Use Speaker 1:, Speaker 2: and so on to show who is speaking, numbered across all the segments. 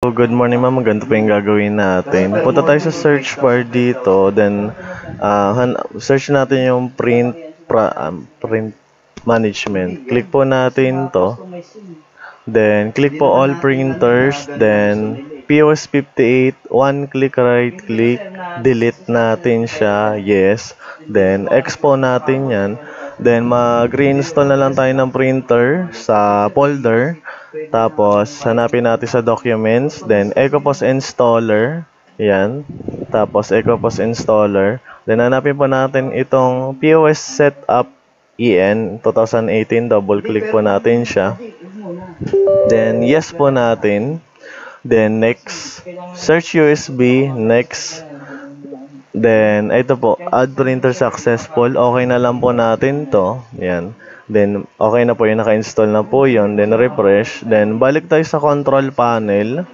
Speaker 1: po, good morning ma'am. Ganito po yung gagawin natin. Punta tayo sa search bar dito. Then, search natin yung print management. Click po natin to. Then, click po all printers. Then, POS 58. One click, right click. Delete natin siya. Yes. Then, expo natin yan. Then, mag-reinstall na lang tayo ng printer sa folder. Tapos, hanapin natin sa documents. Then, EcoPOS installer. Yan. Tapos, EcoPOS installer. Then, hanapin po natin itong POS setup EN 2018. Double click po natin siya. Then, yes po natin. Then, next. Search USB. Next. Then, ito po. Add printer successful. Okay na lang po natin to. Yan. Then, okay na po yun. Naka-install na po yun. Then, refresh. Then, balik tayo sa control panel.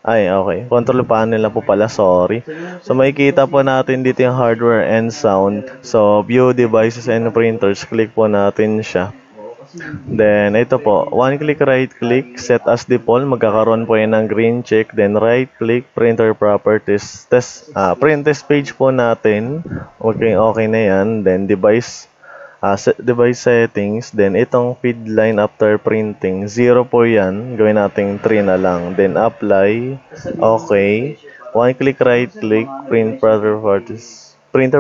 Speaker 1: Ay, okay. Control panel na po pala. Sorry. So, makikita po natin dito yung hardware and sound. So, view devices and printers. Click po natin siya. Then, ito po. One click, right click. Set as default. Magkakaroon po yan ng green check. Then, right click. Printer properties. Print test page po natin. Okay na yan. Then, device settings, then itong feed line after printing, 0 po yan, gawin natin 3 na lang, then apply, okay, one click right click, printer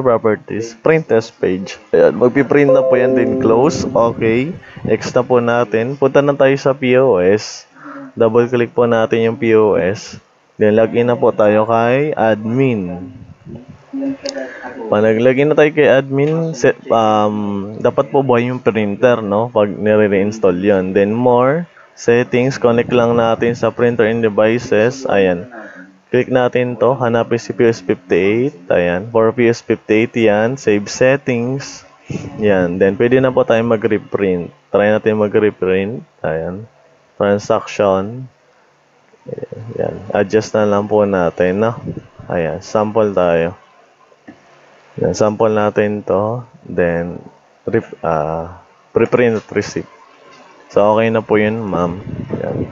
Speaker 1: properties, print test page, ayan, magpiprint na po yan, then close, okay, next na po natin, punta na tayo sa POS, double click po natin yung POS, then login na po tayo kay admin. Pag naglagay na tayo kay admin, dapat po buhay yung printer, no? Pag nire-reinstall yun. Then more, settings, connect lang natin sa printer and devices. Ayan. Click natin to, hanapin si PS58. Ayan. For PS58 yan, save settings. Yan. Then pwede na po tayo mag-reprint. Try natin mag-reprint. Ayan. Transaction. Ayan. Adjust na lang po natin, no? Ayan. Sample tayo. Yan, sample natin to, then preprint at receipt. So, okay na po yun, ma'am. Yan.